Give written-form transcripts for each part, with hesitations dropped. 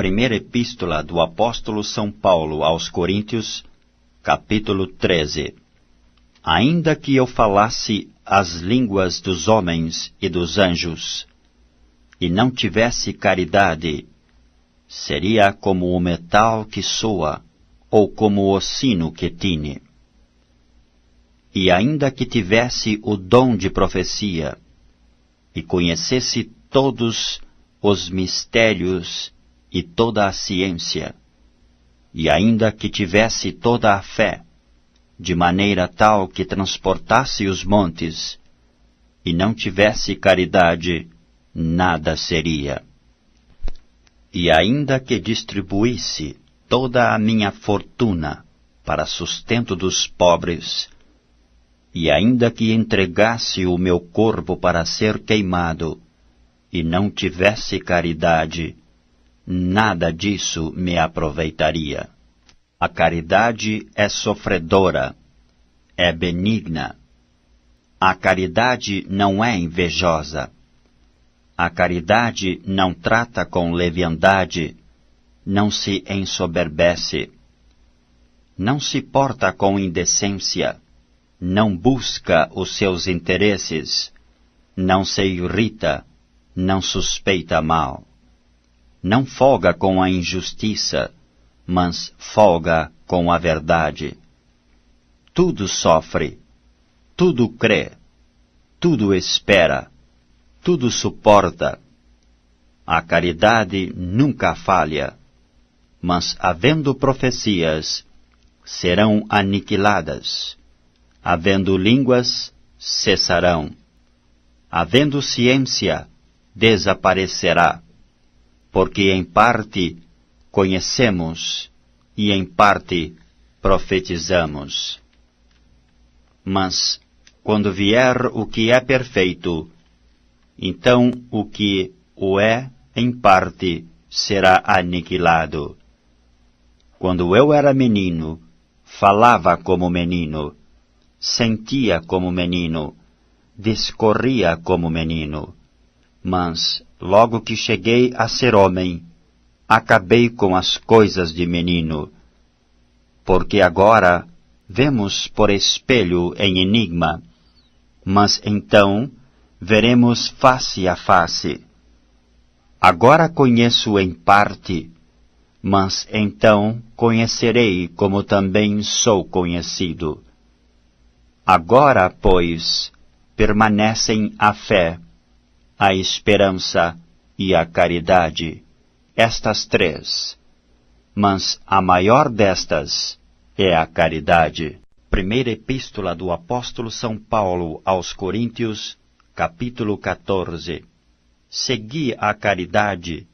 Primeira Epístola do Apóstolo São Paulo aos Coríntios, capítulo 13. Ainda que eu falasse as línguas dos homens e dos anjos, e não tivesse caridade, seria como o metal que soa, ou como o sino que tine. E ainda que tivesse o dom de profecia, e conhecesse todos os mistérios e toda a ciência, e ainda que tivesse toda a fé, de maneira tal que transportasse os montes, e não tivesse caridade, nada seria. E ainda que distribuísse toda a minha fortuna para sustento dos pobres, e ainda que entregasse o meu corpo para ser queimado, e não tivesse caridade, nada disso me aproveitaria. A caridade é sofredora, é benigna. A caridade não é invejosa. A caridade não trata com leviandade, não se ensoberbece. Não se porta com indecência, não busca os seus interesses, não se irrita, não suspeita mal. Não folga com a injustiça, mas folga com a verdade. Tudo sofre, tudo crê, tudo espera, tudo suporta. A caridade nunca falha, mas havendo profecias, serão aniquiladas. Havendo línguas, cessarão. Havendo ciência, desaparecerá. Porque em parte conhecemos e em parte profetizamos. Mas, quando vier o que é perfeito, então o que o é em parte será aniquilado. Quando eu era menino, falava como menino, sentia como menino, discorria como menino. Mas, logo que cheguei a ser homem, acabei com as coisas de menino. Porque agora vemos por espelho em enigma, mas então veremos face a face. Agora conheço em parte, mas então conhecerei como também sou conhecido. Agora, pois, permanecem a fé, a esperança e a caridade, estas três. Mas a maior destas é a caridade. Primeira Epístola do Apóstolo São Paulo aos Coríntios, capítulo 14. Segui a caridade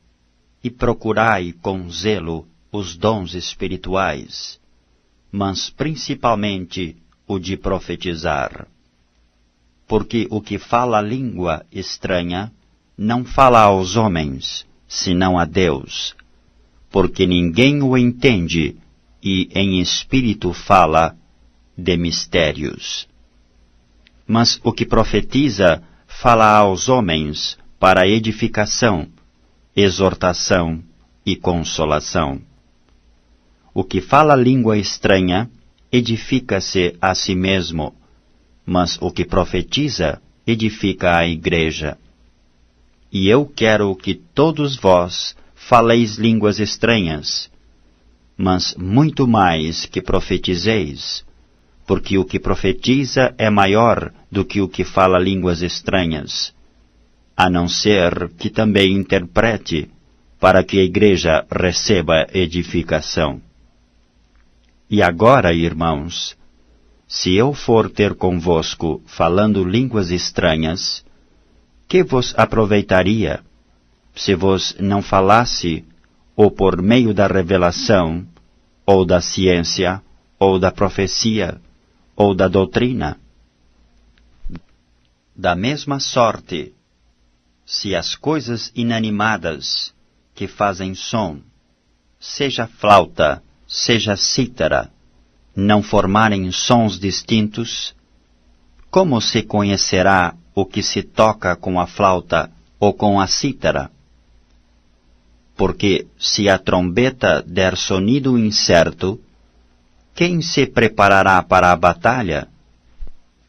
e procurai com zelo os dons espirituais, mas principalmente o de profetizar. Porque o que fala língua estranha não fala aos homens, senão a Deus, porque ninguém o entende, e em espírito fala de mistérios. Mas o que profetiza fala aos homens para edificação, exortação e consolação. O que fala língua estranha edifica-se a si mesmo, mas o que profetiza edifica a igreja. E eu quero que todos vós faleis línguas estranhas, mas muito mais que profetizeis, porque o que profetiza é maior do que o que fala línguas estranhas, a não ser que também interprete, para que a igreja receba edificação. E agora, irmãos, se eu for ter convosco falando línguas estranhas, que vos aproveitaria, se vos não falasse, ou por meio da revelação, ou da ciência, ou da profecia, ou da doutrina? Da mesma sorte, se as coisas inanimadas que fazem som, seja flauta, seja cítara, não formarem sons distintos, como se conhecerá o que se toca com a flauta ou com a cítara? porque se a trombeta der sonido incerto, quem se preparará para a batalha?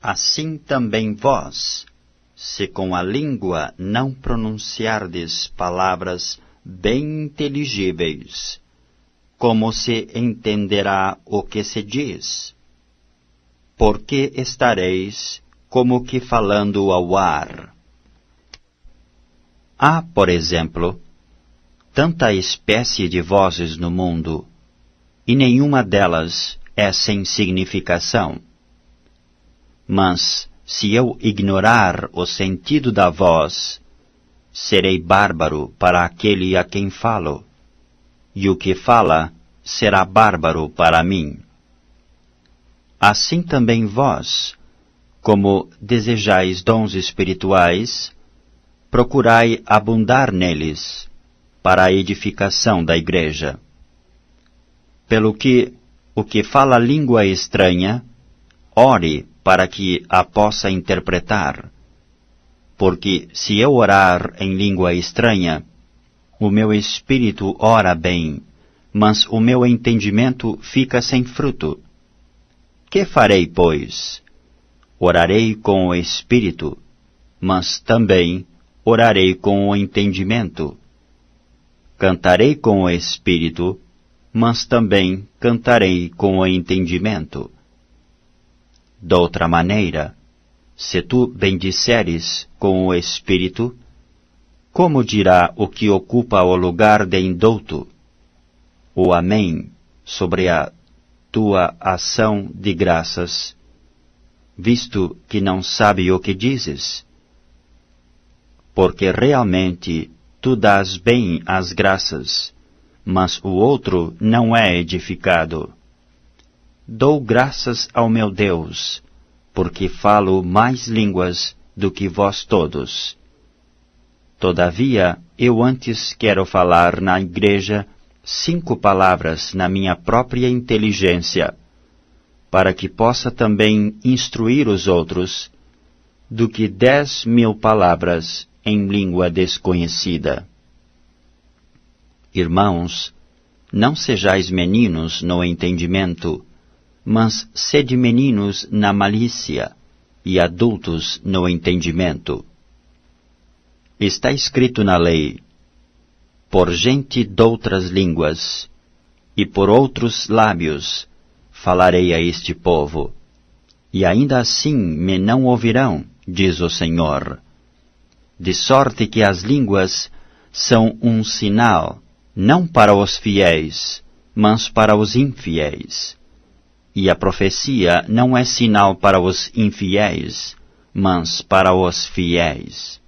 Assim também vós, se com a língua não pronunciardes palavras bem inteligíveis, como se entenderá o que se diz? Porque estareis como que falando ao ar. Há, por exemplo, tanta espécie de vozes no mundo, e nenhuma delas é sem significação. Mas, se eu ignorar o sentido da voz, serei bárbaro para aquele a quem falo, e o que fala será bárbaro para mim. Assim também vós, como desejais dons espirituais, procurai abundar neles, para a edificação da igreja. Pelo que, o que fala língua estranha, ore para que a possa interpretar. Porque se eu orar em língua estranha, o meu espírito ora bem, mas o meu entendimento fica sem fruto. Que farei, pois? Orarei com o espírito, mas também orarei com o entendimento. Cantarei com o espírito, mas também cantarei com o entendimento. Doutra maneira, se tu bendisseres com o espírito, como dirá o que ocupa o lugar de indouto? O amém sobre a tua ação de graças, visto que não sabe o que dizes? Porque realmente tu dás bem as graças, mas o outro não é edificado. Dou graças ao meu Deus, porque falo mais línguas do que vós todos. Todavia, eu antes quero falar na igreja 5 palavras na minha própria inteligência, para que possa também instruir os outros, do que 10.000 palavras em língua desconhecida. Irmãos, não sejais meninos no entendimento, mas sede meninos na malícia, e adultos no entendimento. Está escrito na lei: por gente doutras línguas, e por outros lábios, falarei a este povo, e ainda assim me não ouvirão, diz o Senhor. De sorte que as línguas são um sinal, não para os fiéis, mas para os infiéis. E a profecia não é sinal para os infiéis, mas para os fiéis.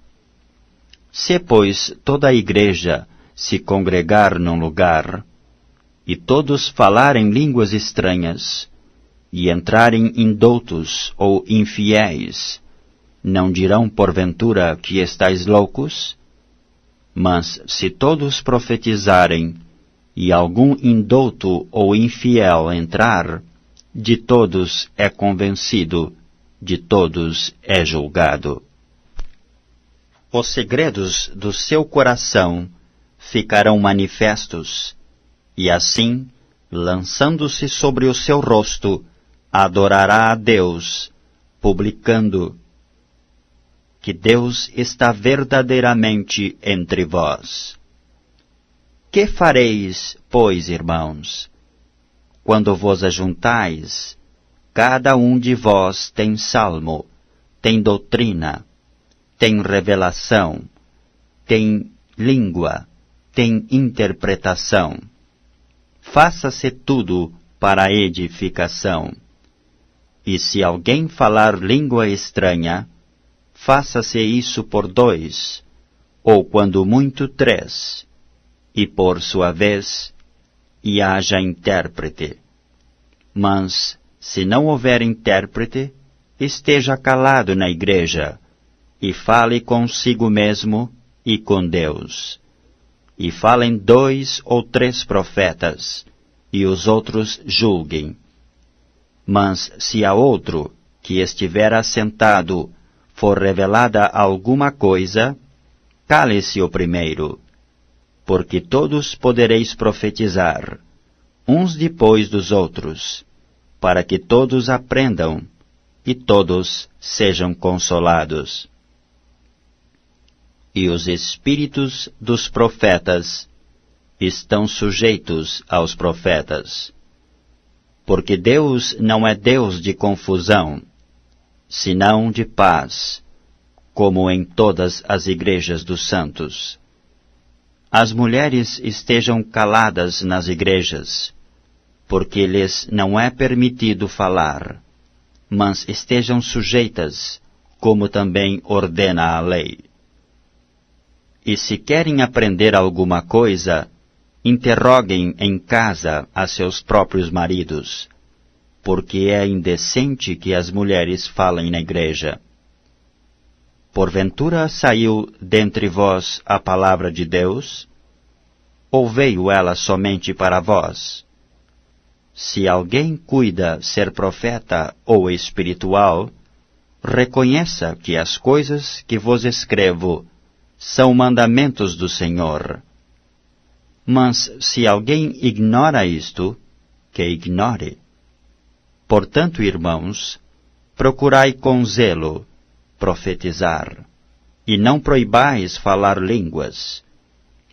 Se, pois, toda a igreja se congregar num lugar, e todos falarem línguas estranhas, e entrarem indoutos ou infiéis, não dirão porventura que estáis loucos? Mas se todos profetizarem, e algum indouto ou infiel entrar, de todos é convencido, de todos é julgado. Os segredos do seu coração ficarão manifestos, e assim, lançando-se sobre o seu rosto, adorará a Deus, publicando que Deus está verdadeiramente entre vós. Que fareis, pois, irmãos? Quando vos ajuntais, cada um de vós tem salmo, tem doutrina, tem revelação, tem língua, tem interpretação. Faça-se tudo para a edificação. E se alguém falar língua estranha, faça-se isso por 2, ou quando muito 3, e por sua vez, e haja intérprete. Mas, se não houver intérprete, esteja calado na igreja, e fale consigo mesmo e com Deus. E falem 2 ou 3 profetas, e os outros julguem. Mas se a outro, que estiver assentado, for revelada alguma coisa, cale-se o primeiro, porque todos podereis profetizar, uns depois dos outros, para que todos aprendam e todos sejam consolados. E os espíritos dos profetas estão sujeitos aos profetas, porque Deus não é Deus de confusão, senão de paz, como em todas as igrejas dos santos. As mulheres estejam caladas nas igrejas, porque lhes não é permitido falar, mas estejam sujeitas, como também ordena a lei. E se querem aprender alguma coisa, interroguem em casa a seus próprios maridos, porque é indecente que as mulheres falem na igreja. Porventura saiu dentre vós a palavra de Deus? Ou veio ela somente para vós? Se alguém cuida ser profeta ou espiritual, reconheça que as coisas que vos escrevo são mandamentos do Senhor. Mas se alguém ignora isto, que ignore. Portanto, irmãos, procurai com zelo profetizar, e não proibais falar línguas,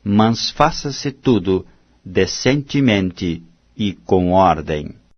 mas faça-se tudo decentemente e com ordem.